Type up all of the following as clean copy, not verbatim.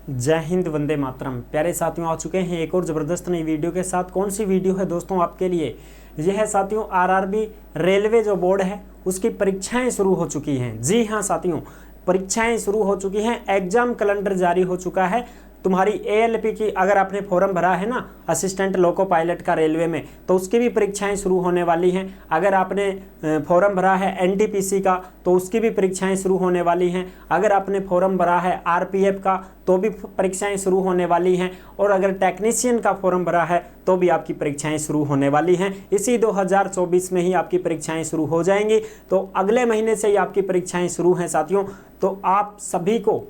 जय हिंद, वंदे मातरम। प्यारे साथियों, आ चुके हैं एक और ज़बरदस्त नई वीडियो के साथ। कौन सी वीडियो है दोस्तों आपके लिए? यह है साथियों, आरआरबी रेलवे जो बोर्ड है उसकी परीक्षाएं शुरू हो चुकी हैं। जी हाँ साथियों, परीक्षाएं शुरू हो चुकी हैं। एग्जाम कैलेंडर जारी हो चुका है। तुम्हारी एएलपी की अगर आपने फॉर्म भरा है ना, असिस्टेंट लोको पायलट का रेलवे में, तो उसकी भी परीक्षाएं शुरू होने वाली हैं। अगर आपने फॉर्म भरा है एनटीपीसी का, तो उसकी भी परीक्षाएं शुरू होने वाली हैं। अगर आपने फॉर्म भरा है आरपीएफ का, तो भी परीक्षाएं शुरू होने वाली हैं। और अगर टेक्नीशियन का फॉर्म भरा है तो भी आपकी परीक्षाएं शुरू होने वाली हैं। इसी 2024 में ही आपकी परीक्षाएं शुरू हो जाएंगी। तो अगले महीने से ही आपकी परीक्षाएं शुरू हैं साथियों। तो आप सभी को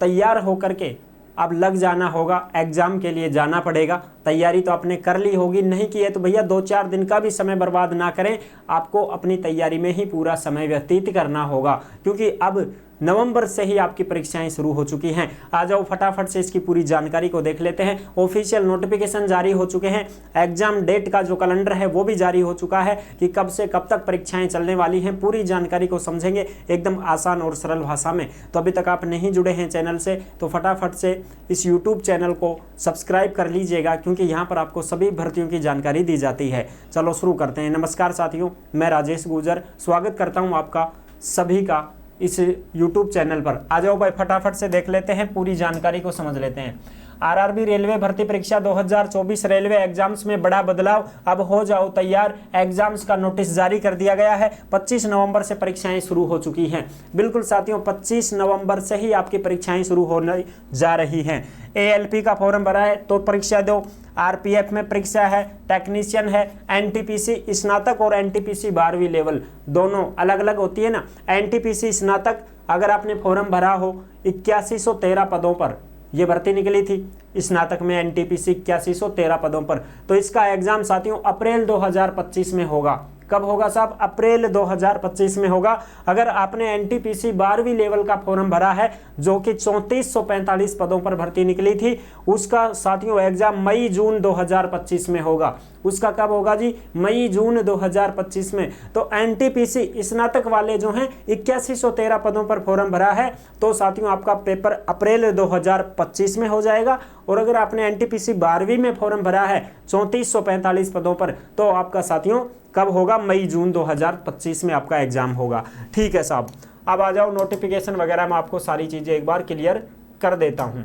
तैयार होकर के अब लग जाना होगा, एग्जाम के लिए जाना पड़ेगा। तैयारी तो आपने कर ली होगी, नहीं की है तो भैया 2-4 दिन का भी समय बर्बाद ना करें। आपको अपनी तैयारी में ही पूरा समय व्यतीत करना होगा, क्योंकि अब नवंबर से ही आपकी परीक्षाएं शुरू हो चुकी हैं। आ जाओ फटाफट से इसकी पूरी जानकारी को देख लेते हैं। ऑफिशियल नोटिफिकेशन जारी हो चुके हैं। एग्जाम डेट का जो कैलेंडर है वो भी जारी हो चुका है कि कब से कब तक परीक्षाएं चलने वाली हैं। पूरी जानकारी को समझेंगे एकदम आसान और सरल भाषा में। तो अभी तक आप नहीं जुड़े हैं चैनल से तो फटाफट से इस यूट्यूब चैनल को सब्सक्राइब कर लीजिएगा, क्योंकि यहाँ पर आपको सभी भर्तियों की जानकारी दी जाती है। चलो शुरू करते हैं। नमस्कार साथियों, मैं राजेश गुर्जर स्वागत करता हूँ आपका सभी का इस YouTube चैनल पर। आ जाओ भाई फटाफट से देख लेते हैं, पूरी जानकारी को समझ लेते हैं। आरआरबी रेलवे भर्ती परीक्षा 2024 रेलवे एग्जाम्स में बड़ा बदलाव। अब हो जाओ तैयार, एग्जाम्स का नोटिस जारी कर दिया गया है। 25 नवंबर से परीक्षाएं शुरू हो चुकी हैं। बिल्कुल साथियों, 25 नवंबर से ही आपकी परीक्षाएं शुरू होने जा रही हैं। एएलपी का फॉर्म भरा है तो परीक्षा दो। आरपीएफ में परीक्षा है, टेक्नीशियन है, एनटीपीसी स्नातक और एनटीपीसी 12वीं लेवल दोनों अलग अलग होती है ना। एनटीपीसी स्नातक अगर आपने फॉर्म भरा हो 8113 पदों पर ये भर्ती निकली थी। स्नातक में एनटीपीसी 8113 पदों पर। तो इसका एग्जाम साथियों अप्रैल 2025 में होगा। कब होगा साहब? अप्रैल 2025 में होगा। अगर आपने एनटीपीसी 12वीं लेवल का फॉर्म भरा है जो कि 3445 पदों पर भर्ती निकली थी, उसका साथियों एग्जाम मई जून 2025 में होगा। उसका कब होगा जी? मई जून 2025 में। तो एनटीपीसी स्नातक वाले जो हैं 8113 पदों पर फॉर्म भरा है तो साथियों आपका पेपर अप्रैल 2025 में हो जाएगा। और अगर आपने एनटीपीसी 12वीं में फॉर्म भरा है 3445 पदों पर, तो आपका साथियों कब होगा? मई जून 2025 में आपका एग्जाम होगा। ठीक है साहब, अब आ जाओ नोटिफिकेशन वगैरह में आपको सारी चीजें एक बार क्लियर कर देता हूं।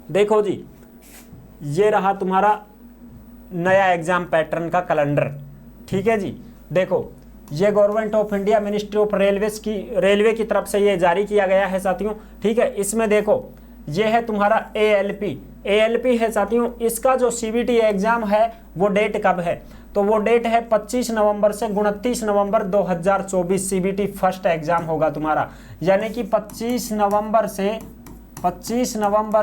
देखो जी, ये रहा तुम्हारा नया एग्जाम पैटर्न का कैलेंडर। ठीक है जी, देखो ये government of India ministry of railway की तरफ से ये जारी किया गया है साथियों। ठीक है, इसमें देखो ये है तुम्हारा एएलपी है साथियों। इसका जो सीबीटी एग्जाम है वो डेट कब है? तो वो डेट है 25 नवंबर से 29 नवंबर 2024। सीबीटी फर्स्ट एग्जाम होगा तुम्हारा, यानी कि 25 नवंबर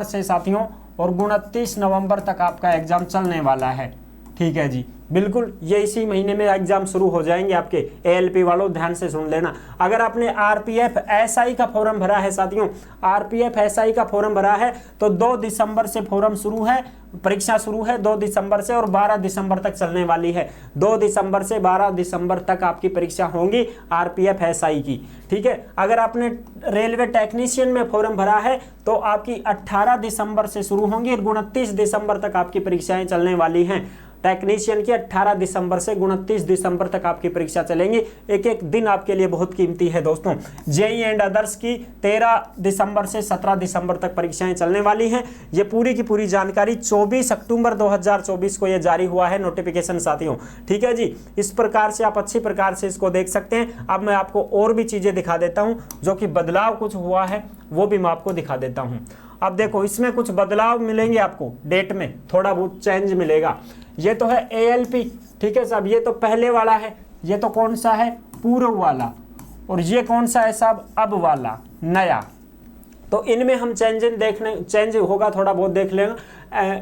से साथियों और 29 नवंबर तक आपका एग्जाम चलने वाला है। ठीक है जी, बिल्कुल ये इसी महीने में एग्जाम शुरू हो जाएंगे आपके। एएलपी वालों ध्यान से सुन लेना। अगर आपने आरपीएफ एसआई का फॉर्म भरा है साथियों, आरपीएफ एसआई का फॉर्म भरा है तो 2 दिसंबर से फॉर्म शुरू है, परीक्षा शुरू है 2 दिसंबर से और 12 दिसंबर तक चलने वाली है। 2 दिसंबर से 12 दिसंबर तक आपकी परीक्षा होंगी आरपीएफ एसआई की। ठीक है, अगर आपने रेलवे टेक्नीशियन में फॉर्म भरा है तो आपकी 18 दिसंबर से शुरू होंगी और 29 दिसंबर तक आपकी परीक्षाएं चलने वाली हैं। टेक्नीशियन की 18 दिसंबर से 29 दिसंबर तक आपकी परीक्षा चलेंगी। एक एक दिन आपके लिए बहुत कीमती है दोस्तों। जेई एंड अदर्स की 13 दिसंबर से 17 दिसंबर तक परीक्षाएं चलने वाली हैं। ये पूरी की पूरी जानकारी 24 अक्टूबर 2024 को ये जारी हुआ है नोटिफिकेशन साथियों। ठीक है जी, इस प्रकार से आप अच्छी प्रकार से इसको देख सकते हैं। अब मैं आपको और भी चीजें दिखा देता हूं जो कि बदलाव कुछ हुआ है, वो भी मैं आपको दिखा देता हूं। अब देखो इसमें कुछ बदलाव मिलेंगे आपको, डेट में थोड़ा बहुत चेंज मिलेगा। ये तो है एएलपी। ठीक है साहब, ये तो पहले वाला है। ये तो कौन सा है? पूर्व वाला। और ये कौन सा है साहब? अब वाला नया। तो इनमें हम चेंज होगा, थोड़ा बहुत देख लेना।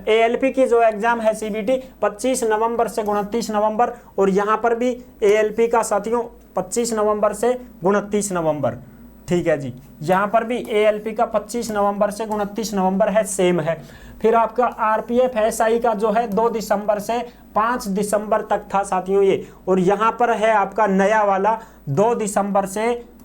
एएलपी की जो एग्जाम है सीबीटी 25 नवंबर से 29 नवंबर, और यहाँ पर भी एएलपी का साथियों 25 नवंबर से 29 नवंबर। ठीक है जी, यहाँ पर भी एएलपी का 25 नवंबर से 29 नवंबर है, सेम है। फिर आपका आरपीएफ एसआई का जो है 2 दिसंबर से 5 दिसंबर तक था साथियों ये, और यहाँ पर है आपका नया वाला 2 दिसंबर से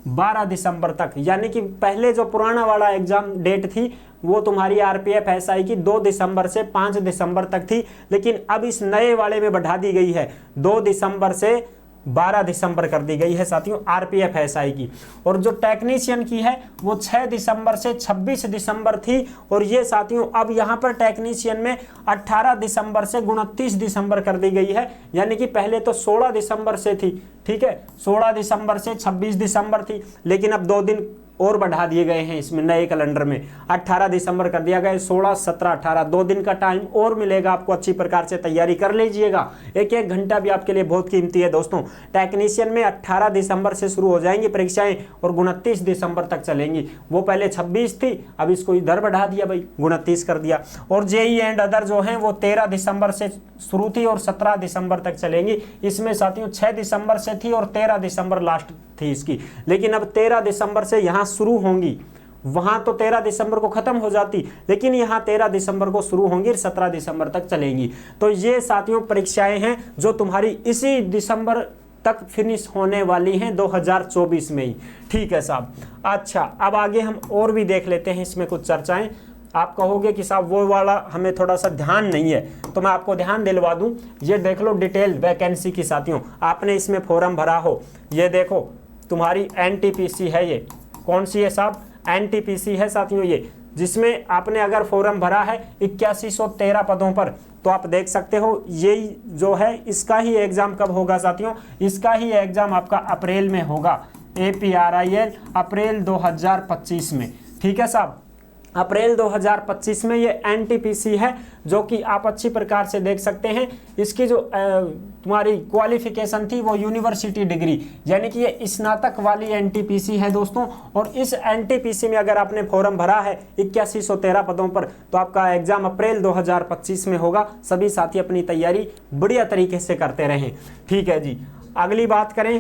12 दिसंबर तक, यानी कि पहले जो पुराना वाला एग्जाम डेट थी वो तुम्हारी आरपीएफ एसआई की 2 दिसंबर से 5 दिसंबर तक थी, लेकिन अब इस नए वाले में बढ़ा दी गई है, 2 दिसंबर से 12 दिसंबर कर दी गई है साथियों आरपीएफ एसआई की। और जो टेक्नीशियन की है वो 6 दिसंबर से 26 दिसंबर थी, और ये साथियों अब यहाँ पर टेक्नीशियन में 18 दिसंबर से 29 दिसंबर कर दी गई है, यानी कि पहले तो 16 दिसंबर से थी, ठीक है, 16 दिसंबर से 26 दिसंबर थी, लेकिन अब 2 दिन और बढ़ा दिए गए हैं इसमें नए कैलेंडर में, 18 दिसंबर कर दिया गया, 16, 17, 18 2 दिन का टाइम और मिलेगा आपको, अच्छी प्रकार से तैयारी कर लीजिएगा। एक घंटा भी आपके लिए बहुत कीमती है दोस्तों। टेक्नीशियन में 18 दिसंबर से शुरू हो जाएंगी परीक्षाएं और 29 दिसंबर तक चलेंगी। वो पहले 26 थी, अब इसको इधर बढ़ा दिया भाई, 29 कर दिया। और जेई एंड अदर जो हैं वो 13 दिसंबर से शुरू थी और 17 दिसंबर तक चलेंगी। इसमें साथियों 6 दिसंबर से थी और 13 दिसंबर लास्ट थी इसकी, लेकिन अब 13 दिसंबर से यहाँ शुरू होंगी। वहां तो 13 दिसंबर को खत्म हो जाती, लेकिन यहाँ 13 दिसंबर को शुरू होंगी और 17 दिसंबर तक चलेंगी। तो ये साथियों परीक्षाएं हैं जो तुम्हारी इसी दिसंबर तक फिनिश होने वाली हैं 2024 में ही, ठीक है साहब। अच्छा, अब आगे हम और भी देख लेते हैं इसमें कुछ चर्चाएं। आप कहोगे कि साहब वो वाला हमें थोड़ा सा ध्यान नहीं है, तो मैं आपको ध्यान दिलवा दूं। ये देख लो डिटेल वैकेंसी की साथियों, आपने इसमें फॉर्म भरा हो, ये देखो तुम्हारी एनटीपीसी है, ये कौन सी है साहब, एनटीपीसी है साथियों ये, जिसमें आपने अगर फॉर्म भरा है 8113 पदों पर, तो आप देख सकते हो यही जो है इसका ही एग्जाम कब होगा साथियों, इसका ही एग्जाम आपका अप्रैल में होगा, APRIL अप्रैल 2025 में, ठीक है साहब। अप्रैल 2025 में ये एनटीपीसी है, जो कि आप अच्छी प्रकार से देख सकते हैं। इसकी जो तुम्हारी क्वालिफिकेशन थी वो यूनिवर्सिटी डिग्री, यानी कि ये स्नातक वाली एनटीपीसी है दोस्तों। और इस एनटीपीसी में अगर आपने फॉर्म भरा है 8113 पदों पर, तो आपका एग्जाम अप्रैल 2025 में होगा। सभी साथी अपनी तैयारी बढ़िया तरीके से करते रहें, ठीक है जी। अगली बात करें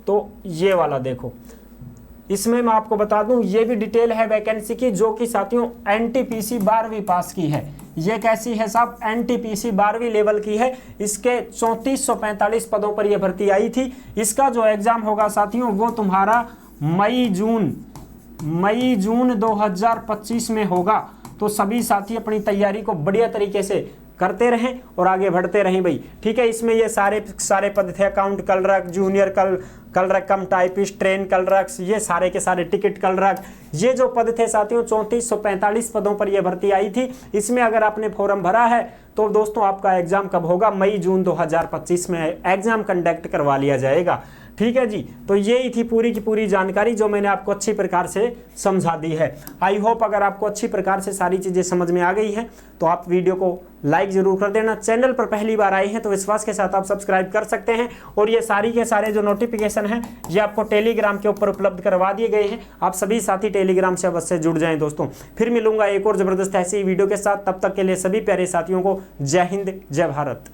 तो ये वाला देखो, इसमें मैं आपको बता दूं ये भी डिटेल है वैकेंसी की, जो कि साथियों एनटीपीसी 12वीं पास की है। ये कैसी है साहब, एनटीपीसी 12वीं लेवल की है। इसके 3445 पदों पर यह भर्ती आई थी। इसका जो एग्जाम होगा साथियों वो तुम्हारा मई जून 2025 में होगा। तो सभी साथी अपनी तैयारी को बढ़िया तरीके से करते रहें और आगे बढ़ते रहें भाई, ठीक है। इसमें ये सारे पद थे, अकाउंट क्लर्क, जूनियर क्लर्क कम टाइपिस्ट, ट्रेन क्लर्क, ये सारे के सारे टिकट क्लर्क, ये जो पद थे साथियों 3445 पदों पर यह भर्ती आई थी। इसमें अगर आपने फॉर्म भरा है तो दोस्तों आपका एग्जाम कब होगा, मई जून 2025 में एग्जाम कंडक्ट करवा लिया जाएगा, ठीक है जी। तो यही थी पूरी की पूरी जानकारी जो मैंने आपको अच्छी प्रकार से समझा दी है। आई होप अगर आपको अच्छी प्रकार से सारी चीज़ें समझ में आ गई हैं तो आप वीडियो को लाइक जरूर कर देना। चैनल पर पहली बार आए हैं तो विश्वास के साथ आप सब्सक्राइब कर सकते हैं। और ये सारी के सारे जो नोटिफिकेशन हैं ये आपको टेलीग्राम के ऊपर उपलब्ध करवा दिए गए हैं। आप सभी साथी टेलीग्राम से अवश्य जुड़ जाएं दोस्तों। फिर मिलूंगा एक और ज़बरदस्त ऐसी वीडियो के साथ, तब तक के लिए सभी प्यारे साथियों को जय हिंद, जय भारत।